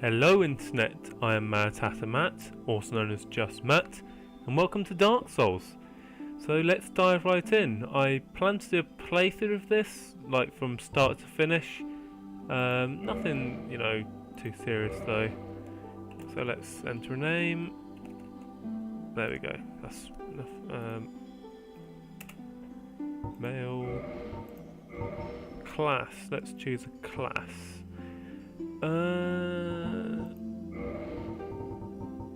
Hello Internet, I am Matt Matt, also known as Just Matt, and welcome to Dark Souls. So let's dive right in. I plan to do a playthrough of this, like from start to finish. Nothing, too serious though. So let's enter a name. There we go. That's enough. Male. Class. Let's choose a class.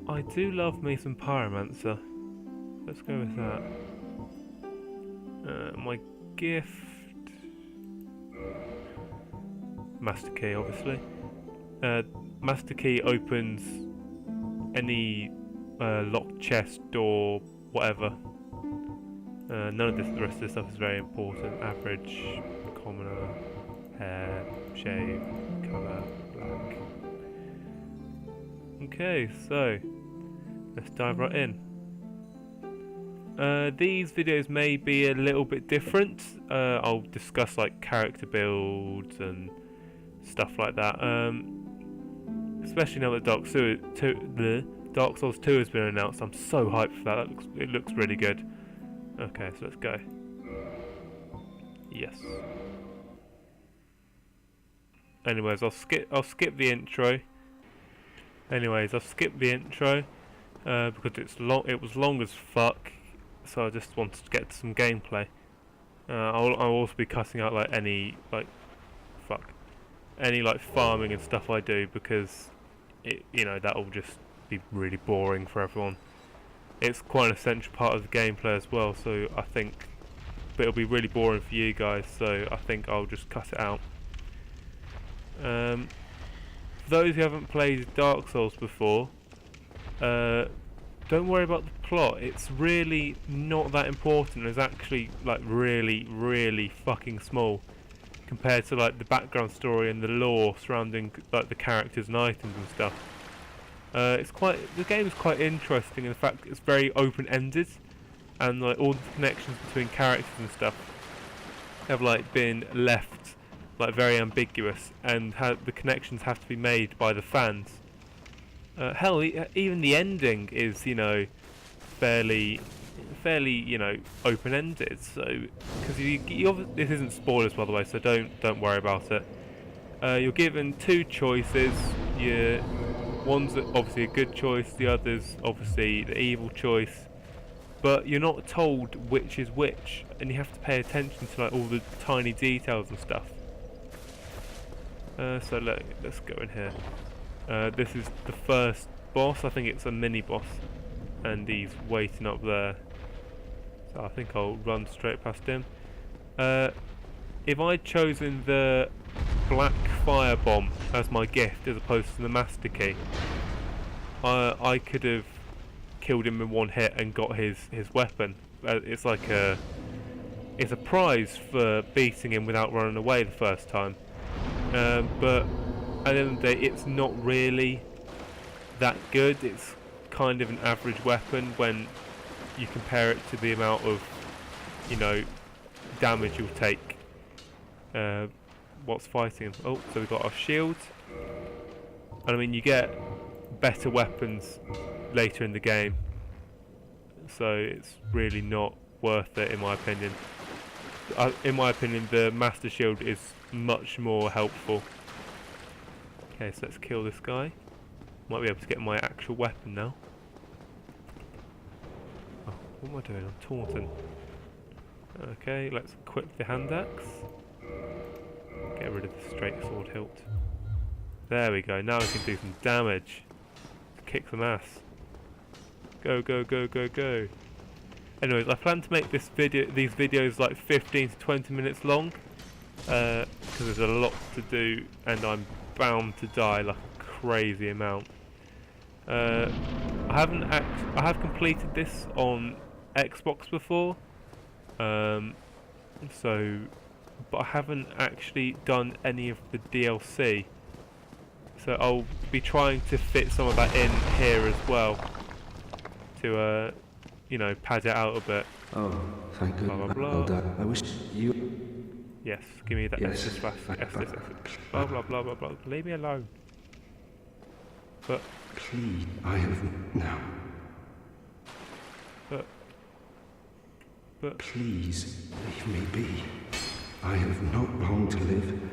I do love me some Pyromancer. Let's go with that. My gift... Master Key, obviously. Master Key opens any locked chest, door, whatever. None of the rest of this stuff is very important. Average, commoner, hair, shave, colour, black. Okay, so let's dive right in. These videos may be a little bit different. I'll discuss like character builds and stuff like that. Especially now that Dark Souls 2 has been announced. I'm so hyped for that. It looks really good. Okay, so let's go. Yes. Anyways, I'll skip the intro. Because it was long as fuck, so I just wanted to get to some gameplay. I'll also be cutting out like any farming and stuff I do, because that'll just be really boring for everyone. It's quite an essential part of the gameplay as well, so I think it'll be really boring for you guys, so I think I'll just cut it out. For those who haven't played Dark Souls before, don't worry about the plot. It's really not that important. It's actually like really, really fucking small compared to like the background story and the lore surrounding like the characters and items and stuff. The game is quite interesting in the fact it's very open-ended, and like all the connections between characters and stuff have like been left like very ambiguous, and the connections have to be made by the fans. Hell, even the ending is fairly open-ended. So because this isn't spoilers by the way, so don't worry about it. You're given two choices. One's obviously a good choice, the other's obviously the evil choice, but you're not told which is which, and you have to pay attention to like all the tiny details and stuff. So let's go in here. This is the first boss. I think it's a mini boss, and he's waiting up there, so I think I'll run straight past him. If I'd chosen the black fire bomb as my gift as opposed to the Master Key, I could have killed him in one hit and got his weapon. It's like it's a prize for beating him without running away the first time. But at the end of the day, it's not really that good. It's kind of an average weapon when you compare it to the amount of damage you'll take. What's fighting him? Oh, so we've got our shield. And I mean, you get better weapons later in the game, so it's really not worth it in my opinion. In my opinion, the Master Shield is much more helpful. Okay, so let's kill this guy. Might be able to get my actual weapon now. Oh, what am I doing? I'm taunting. Okay, let's equip the hand axe. Get rid of the straight sword hilt. There we go, now we can do some damage. Kick some ass. Go, go, go, go, go. Anyways, I plan to make these videos like 15 to 20 minutes long, because there's a lot to do and I'm bound to die like a crazy amount. I have completed this on Xbox before, but I haven't actually done any of the DLC, so I'll be trying to fit some of that in here as well to pad it out a bit. Oh, thank blah, goodness. blah, blah. Well done. I wish you... Yes, give me that Yes, Estus flask. Estus. Blah blah blah blah blah. Leave me alone. But, Please, I have now. but... Please, leave me be. I have not long to live, and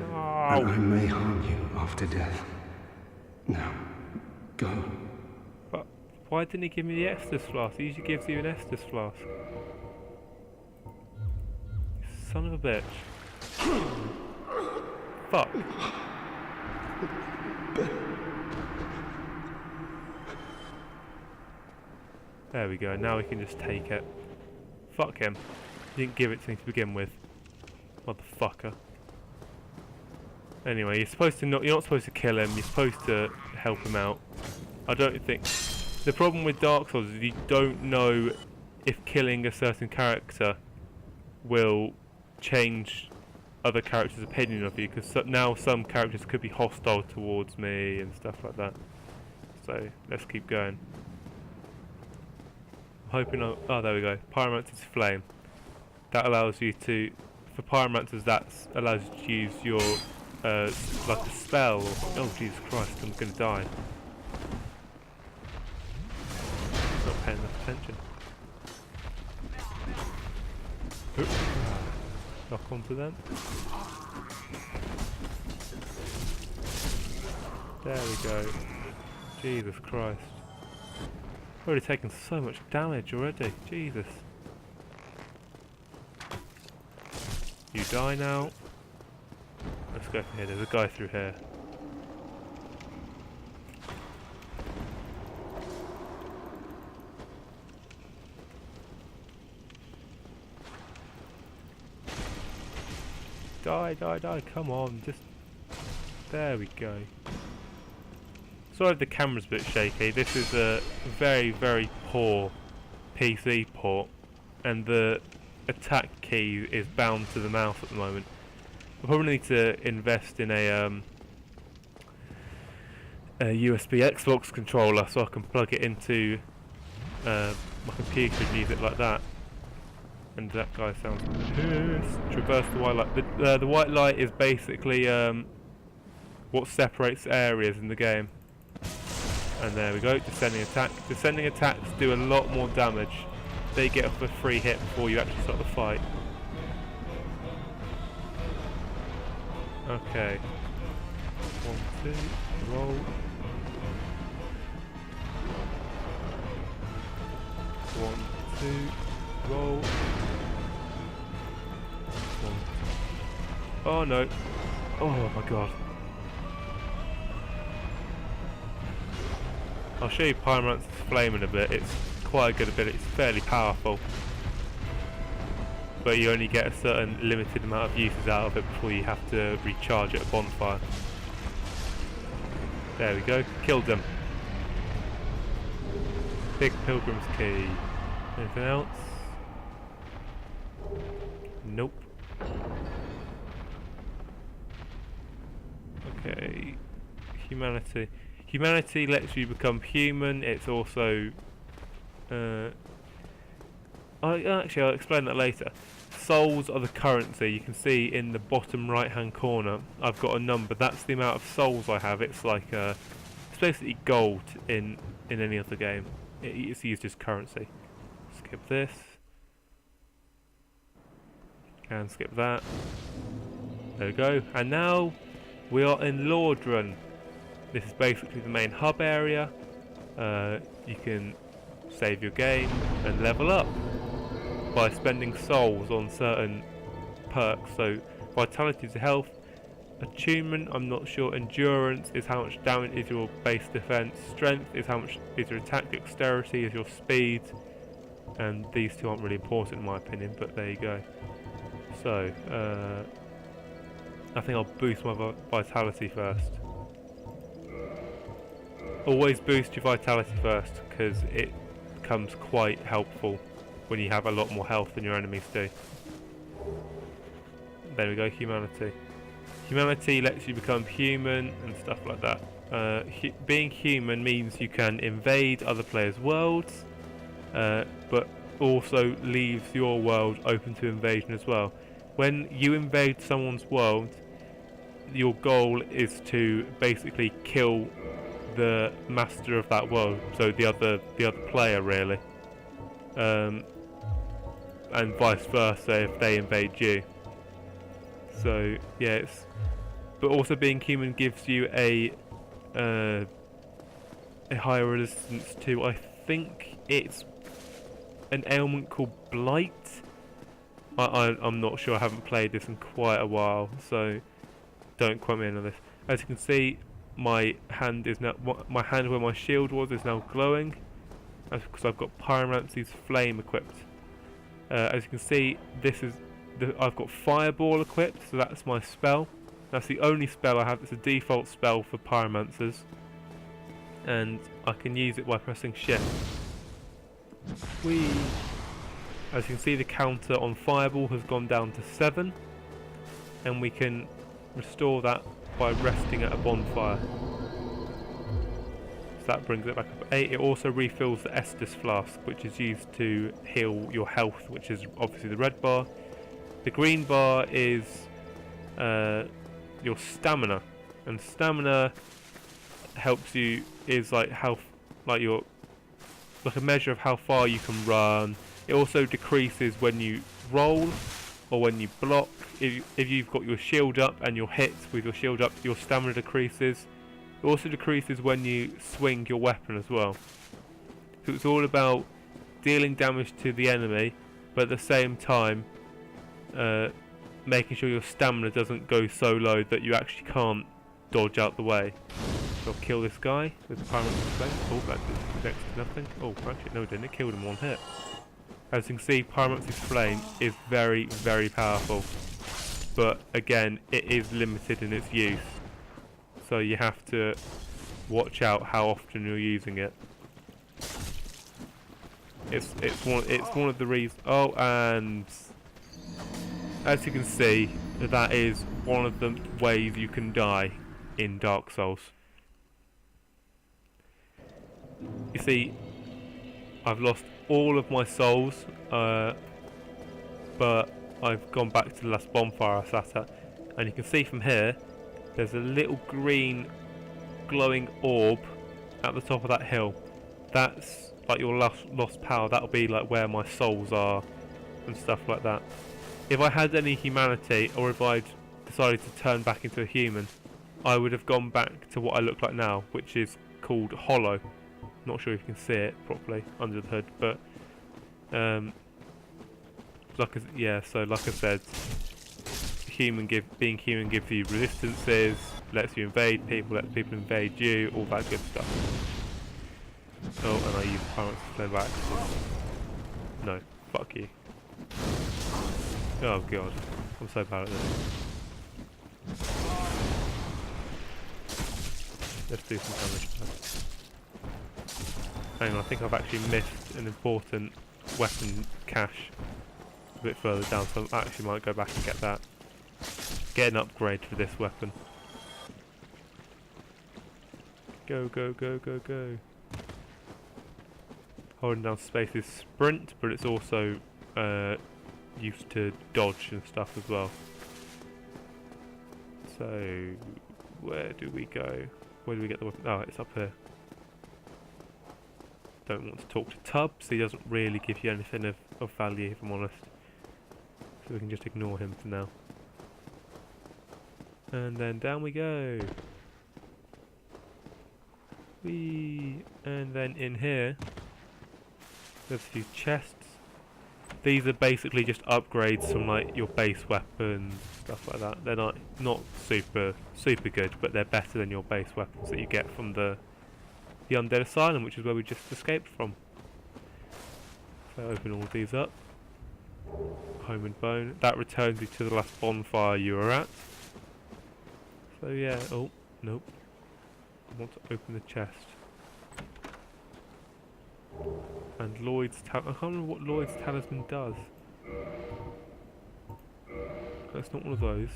Oh, I may harm you after death. Now, go. but why didn't he give me the Estus flask? He usually gives you an Estus flask. Son of a bitch. Fuck. There we go, now we can just take it. Fuck him. He didn't give it to me to begin with. Motherfucker. Anyway, you're not supposed to kill him, you're supposed to help him out. I don't think... The problem with Dark Souls is you don't know if killing a certain character will change other characters' opinion of you, because now some characters could be hostile towards me and stuff like that. So, let's keep going. I'm hoping oh, there we go. Pyromancer's Flame. That allows you to... For Pyromancers, that allows you to use your... like a spell or... Oh, Jesus Christ, I'm gonna die. Not paying enough attention. Oop. Lock onto them. There we go. Jesus Christ. Already taken so much damage already. Jesus. You die now. Let's go from here. There's a guy through here. Die, die, die. Come on. Just... There we go. Sorry if the camera's a bit shaky. This is a very, very poor PC port. And the attack key is bound to the mouse at the moment. I probably need to invest in a USB Xbox controller so I can plug it into my computer and use it like that. And that guy sounds pissed. Traverse the white light. The white light is basically what separates areas in the game. And there we go, descending attack. Descending attacks do a lot more damage. They get off a free hit before you actually start the fight. Okay. 1, 2, roll. 1, 2, roll. 1. Oh no. Oh my god. I'll show you Pyromancer's Flame in a bit. It's quite a good ability. It's fairly powerful. But you only get a certain limited amount of uses out of it before you have to recharge at a bonfire. There we go. Killed them. Big Pilgrim's Key. Anything else? Nope. Okay. Humanity. Humanity lets you become human. It's also... actually, I'll explain that later. Souls are the currency. You can see in the bottom right hand corner I've got a number. That's the amount of souls I have. It's like it's basically gold in any other game. It's used as currency. Skip this. And skip that. There we go. And now we are in Lordran. This is basically the main hub area. You can save your game and level up by spending souls on certain perks. So vitality is health, attunement I'm not sure, endurance is how much damage is your base defense, strength is how much is your attack, dexterity is your speed, and these two aren't really important in my opinion, but there you go. So I think I'll boost my vitality first. Always boost your vitality first, because it becomes quite helpful when you have a lot more health than your enemies do. There we go, humanity. Humanity lets you become human and stuff like that. Being human means you can invade other players' worlds, but also leaves your world open to invasion as well. When you invade someone's world, your goal is to basically kill the master of that world, so the other player really, and vice versa if they invade you. So yeah, but also being human gives you a higher resistance to, I think it's an ailment called Blight. I'm not sure, I haven't played this in quite a while, so don't quote me on this. As you can see, my hand is now, my hand where my shield was is now glowing. That's because I've got Pyromancy's Flame equipped. As you can see, I've got Fireball equipped, so that's my spell. That's the only spell I have. It's a default spell for Pyromancers, and I can use it by pressing Shift. Whee! As you can see, the counter on Fireball has gone down to 7, and we can restore that by resting at a bonfire. So that brings it back up to 8. It also refills the Estus flask, which is used to heal your health, which is obviously the red bar. The green bar is your stamina, and stamina helps you, is like health, like a measure of how far you can run. It also decreases when you roll or when you block. If you've got your shield up and you're hit with your shield up, your stamina decreases. It also decreases when you swing your weapon as well. So it's all about dealing damage to the enemy, but at the same time making sure your stamina doesn't go so low that you actually can't dodge out the way. So I'll kill this guy with the Pyromancy's Flame. Oh, that did next to nothing. Oh, actually no it didn't, it killed him one hit. As you can see, Pyromancy's Flame is very, very powerful, but again, it is limited in its use, so you have to watch out how often you're using it. It's one of the reasons. Oh, and as you can see, that is one of the ways you can die in Dark Souls. You see, I've lost all of my souls, but I've gone back to the last bonfire I sat at, and you can see from here there's a little green glowing orb at the top of that hill. That's like your lost power. That'll be like where my souls are and stuff like that. If I had any humanity, or if I'd decided to turn back into a human, I would have gone back to what I look like now, which is called Hollow. Not sure if you can see it properly under the hood, but like I said, being human gives you resistances, lets you invade people, lets people invade you, all that good stuff. Oh, and I use Pyromancy's Flame back. No, fuck you. Oh god, I'm so bad at this. Let's do some damage first. Hang on, I think I've actually missed an important weapon cache a bit further down, so I actually might go back and get that. Get an upgrade for this weapon. Go, go, go, go, go. Holding down space is sprint, but it's also used to dodge and stuff as well. So, where do we go? Where do we get the weapon? Oh, it's up here. Don't want to talk to Tubbs, he doesn't really give you anything of value, if I'm honest. So we can just ignore him for now. And then down we go. Whee! And then in here, there's a few chests. These are basically just upgrades from like your base weapons, stuff like that. They're not super good, but they're better than your base weapons that you get from the Undead Asylum, which is where we just escaped from. So open all these up. Home and Bone. That returns you to the last bonfire you were at. So yeah, oh, nope. I want to open the chest. And Lloyd's I can't remember what Lloyd's Talisman does. That's not one of those.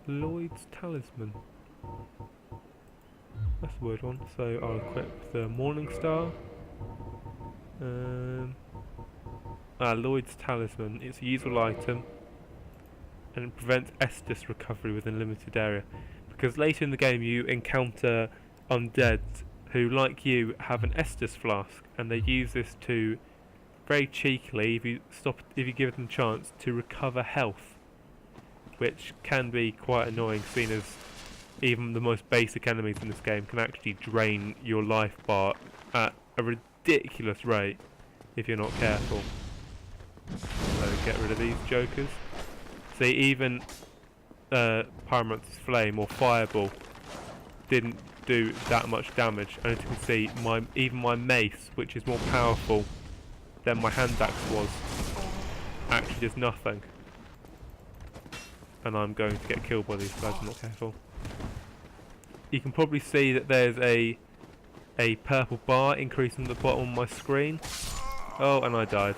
Lloyd's Talisman. That's the weird one. So I'll equip the Morning Star. Lloyd's Talisman. It's a useful item, and it prevents Estus recovery within a limited area. because later in the game you encounter undead who, like you, have an Estus flask, and they use this to very cheekily, if you give them a chance, to recover health, which can be quite annoying, seeing as even the most basic enemies in this game can actually drain your life bar at a ridiculous rate if you're not careful. So get rid of these jokers. See, even Pyromancer's Flame or Fireball didn't do that much damage, and as you can see, even my mace, which is more powerful than my hand axe was, actually does nothing. And I'm going to get killed by these guys if I'm not careful. You can probably see that there's a purple bar increasing at the bottom of my screen. Oh, and I died.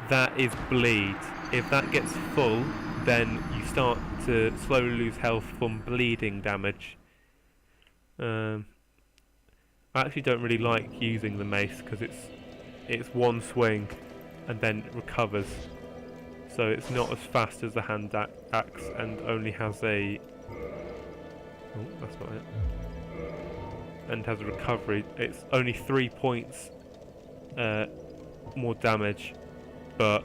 That is bleed. If that gets full, then you start to slowly lose health from bleeding damage. I actually don't really like using the mace because it's one swing and then it recovers, so it's not as fast as the hand axe and only has a that's not it, and has a recovery. It's only 3 points more damage, but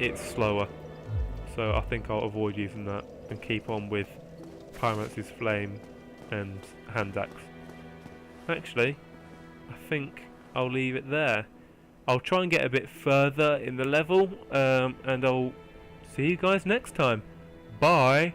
it's slower, so I think I'll avoid using that and keep on with Pyromancer's Flame and hand axe. Actually, I think I'll leave it there. I'll try and get a bit further in the level, and I'll see you guys next time. Bye!